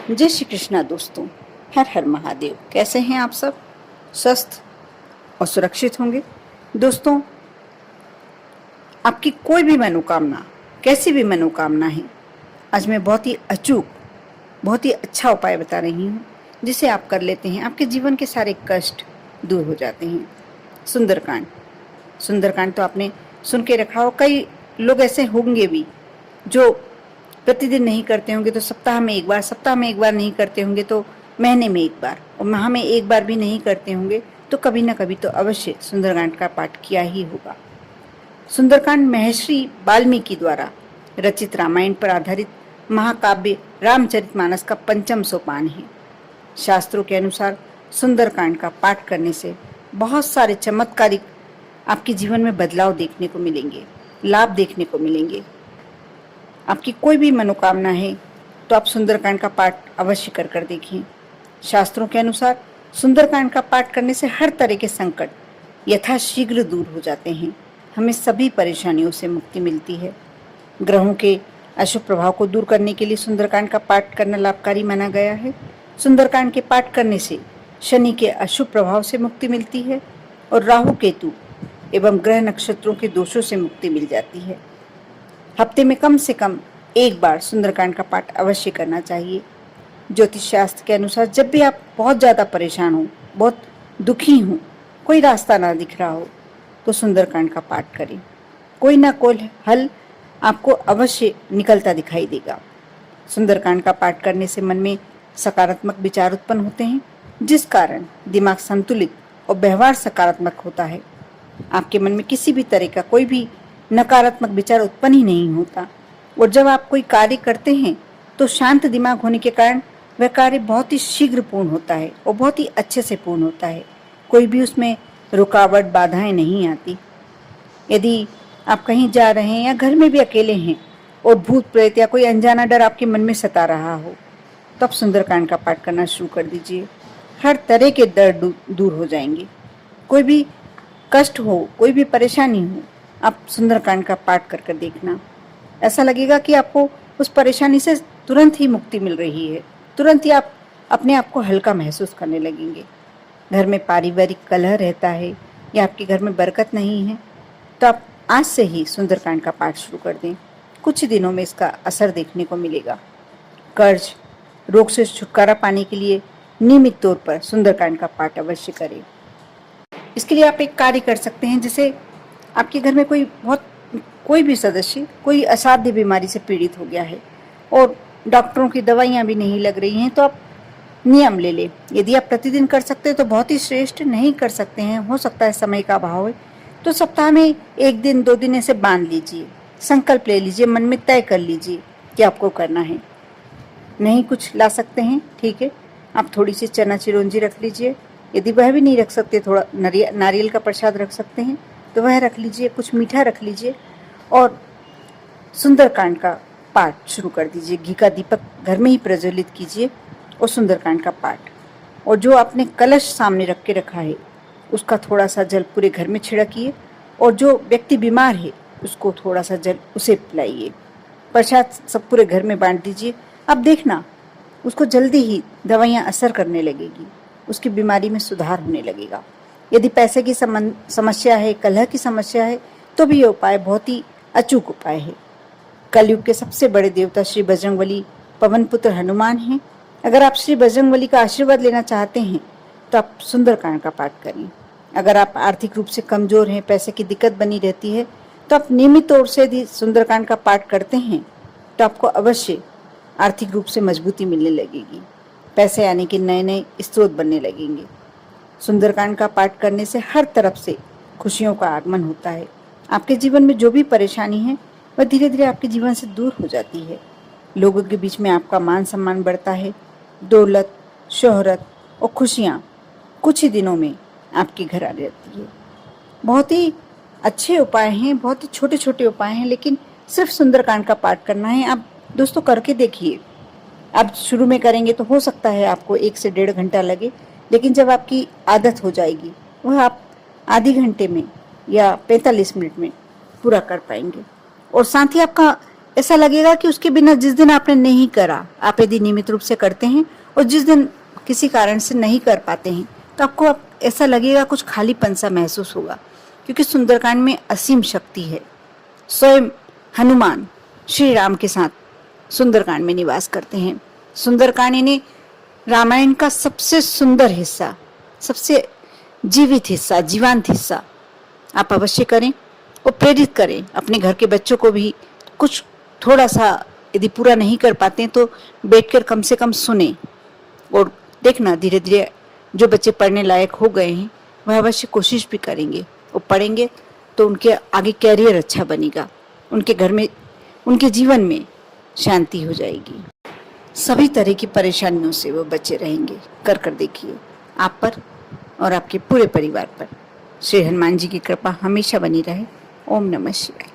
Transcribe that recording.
जय श्री कृष्णा दोस्तों। हर हर महादेव। कैसे हैं आप सब? स्वस्थ और सुरक्षित होंगे। दोस्तों, आपकी कोई भी मनोकामना, कैसी भी मनोकामना है, आज मैं बहुत ही अचूक, बहुत ही अच्छा उपाय बता रही हूँ, जिसे आप कर लेते हैं आपके जीवन के सारे कष्ट दूर हो जाते हैं। सुंदरकांड। सुंदरकांड तो आपने सुन के रखा हो। कई लोग ऐसे होंगे भी जो प्रतिदिन नहीं करते होंगे तो सप्ताह में एक बार, सप्ताह में एक बार नहीं करते होंगे तो महीने में एक बार, और माह में एक बार भी नहीं करते होंगे तो कभी ना कभी तो अवश्य सुंदरकांड का पाठ किया ही होगा। सुंदरकांड महर्षि वाल्मीकि द्वारा रचित रामायण पर आधारित महाकाव्य रामचरितमानस का पंचम सोपान है। शास्त्रों के अनुसार सुंदरकांड का पाठ करने से बहुत सारे चमत्कारिक आपके जीवन में बदलाव देखने को मिलेंगे, लाभ देखने को मिलेंगे। आपकी कोई भी मनोकामना है तो आप सुंदरकांड का पाठ अवश्य कर देखें। शास्त्रों के अनुसार सुंदरकांड का पाठ करने से हर तरह के संकट यथाशीघ्र दूर हो जाते हैं। हमें सभी परेशानियों से मुक्ति मिलती है। ग्रहों के अशुभ प्रभाव को दूर करने के लिए सुंदरकांड का पाठ करना लाभकारी माना गया है। सुंदरकांड के पाठ करने से शनि के अशुभ प्रभाव से मुक्ति मिलती है और राहु केतु एवं ग्रह नक्षत्रों के दोषों से मुक्ति मिल जाती है। हफ्ते में कम से कम एक बार सुंदरकांड का पाठ अवश्य करना चाहिए। ज्योतिष शास्त्र के अनुसार जब भी आप बहुत ज़्यादा परेशान हो, बहुत दुखी हो, कोई रास्ता ना दिख रहा हो, तो सुंदरकांड का पाठ करें। कोई ना कोई हल आपको अवश्य निकलता दिखाई देगा। सुंदरकांड का पाठ करने से मन में सकारात्मक विचार उत्पन्न होते हैं, जिस कारण दिमाग संतुलित और व्यवहार सकारात्मक होता है। आपके मन में किसी भी तरह का कोई भी नकारात्मक विचार उत्पन्न ही नहीं होता, और जब आप कोई कार्य करते हैं तो शांत दिमाग होने के कारण वह कार्य बहुत ही शीघ्र पूर्ण होता है और बहुत ही अच्छे से पूर्ण होता है। कोई भी उसमें रुकावट, बाधाएं नहीं आती। यदि आप कहीं जा रहे हैं या घर में भी अकेले हैं और भूत प्रेत या कोई अनजाना डर आपके मन में सता रहा हो, तो आप सुंदरकांड का पाठ करना शुरू कर दीजिए। हर तरह के डर दूर हो जाएंगे। कोई भी कष्ट हो, कोई भी परेशानी हो, आप सुंदरकांड का पाठ कर देखना। ऐसा लगेगा कि आपको उस परेशानी से तुरंत ही मुक्ति मिल रही है। तुरंत ही आप अपने आप को हल्का महसूस करने लगेंगे। घर में पारिवारिक कलह रहता है या आपके घर में बरकत नहीं है, तो आप आज से ही सुंदरकांड का पाठ शुरू कर दें। कुछ दिनों में इसका असर देखने को मिलेगा। कर्ज, रोग से छुटकारा पाने के लिए नियमित तौर पर सुंदरकांड का पाठ अवश्य करें। इसके लिए आप एक कार्य कर सकते हैं। जैसे आपके घर में कोई भी सदस्य कोई असाध्य बीमारी से पीड़ित हो गया है और डॉक्टरों की दवाइयाँ भी नहीं लग रही हैं, तो आप नियम ले लें। यदि आप प्रतिदिन कर सकते हैं तो बहुत ही श्रेष्ठ। नहीं कर सकते हैं, हो सकता है समय का अभाव है, तो सप्ताह में एक दिन 2 दिन ऐसे बांध लीजिए। संकल्प ले लीजिए, मन में तय कर लीजिए कि आपको करना है। नहीं कुछ ला सकते हैं, ठीक है, आप थोड़ी सी चना चिरौंजी रख लीजिए। यदि वह भी नहीं रख सकते, थोड़ा नारियल का प्रसाद रख सकते हैं तो वह रख लीजिए। कुछ मीठा रख लीजिए और सुंदरकांड का पाठ शुरू कर दीजिए। घी का दीपक घर में ही प्रज्वलित कीजिए और सुंदरकांड का पाठ, और जो आपने कलश सामने रख के रखा है उसका थोड़ा सा जल पूरे घर में छिड़किए, और जो व्यक्ति बीमार है उसको थोड़ा सा जल उसे पिलाइए। प्रसाद सब पूरे घर में बांट दीजिए। अब देखना उसको जल्दी ही दवाइयाँ असर करने लगेगी, उसकी बीमारी में सुधार होने लगेगा। यदि पैसे की समस्या है, कलह की समस्या है, तो भी ये उपाय बहुत ही अचूक उपाय है। कलयुग के सबसे बड़े देवता श्री बजरंगबली पवन पुत्र हनुमान हैं। अगर आप श्री बजरंगबली का आशीर्वाद लेना चाहते हैं तो आप सुंदरकांड का पाठ करें। अगर आप आर्थिक रूप से कमजोर हैं, पैसे की दिक्कत बनी रहती है, तो आप नियमित तौर से यदि सुंदरकांड का पाठ करते हैं तो आपको अवश्य आर्थिक रूप से मजबूती मिलने लगेगी। पैसे आने के नए नए स्रोत बनने लगेंगे। सुंदरकांड का पाठ करने से हर तरफ से खुशियों का आगमन होता है। आपके जीवन में जो भी परेशानी है वह धीरे धीरे आपके जीवन से दूर हो जाती है। लोगों के बीच में आपका मान सम्मान बढ़ता है। दौलत, शोहरत और खुशियाँ कुछ ही दिनों में आपके घर आ जाती है। बहुत ही अच्छे उपाय हैं, बहुत ही छोटे छोटे उपाय हैं, लेकिन सिर्फ सुंदरकांड का पाठ करना है। आप दोस्तों करके देखिए। आप शुरू में करेंगे तो हो सकता है आपको 1 से 1.5 घंटा लगे, लेकिन जब आपकी आदत हो जाएगी वह आप आधे घंटे में या 45 मिनट में पूरा कर पाएंगे। और साथ ही आपका ऐसा लगेगा कि उसके बिना जिस दिन आपने नहीं करा, आप यदि नियमित रूप से करते हैं और जिस दिन किसी कारण से नहीं कर पाते हैं तो आपको ऐसा लगेगा, कुछ खालीपन सा महसूस होगा, क्योंकि सुंदरकांड में असीम शक्ति है। स्वयं हनुमान श्री राम के साथ सुंदरकांड में निवास करते हैं। सुंदरकांड यानी रामायण का सबसे सुंदर हिस्सा, सबसे जीवित हिस्सा, जीवंत हिस्सा आप अवश्य करें और प्रेरित करें अपने घर के बच्चों को भी। कुछ थोड़ा सा यदि पूरा नहीं कर पाते हैं तो बैठकर कम से कम सुने और देखना, धीरे धीरे जो बच्चे पढ़ने लायक हो गए हैं वह अवश्य कोशिश भी करेंगे और पढ़ेंगे तो उनके आगे कैरियर अच्छा बनेगा, उनके घर में, उनके जीवन में शांति हो जाएगी। सभी तरह की परेशानियों से वो बचे रहेंगे। कर देखिए, आप पर और आपके पूरे परिवार पर श्री हनुमान जी की कृपा हमेशा बनी रहे। ओम नमः शिवाय।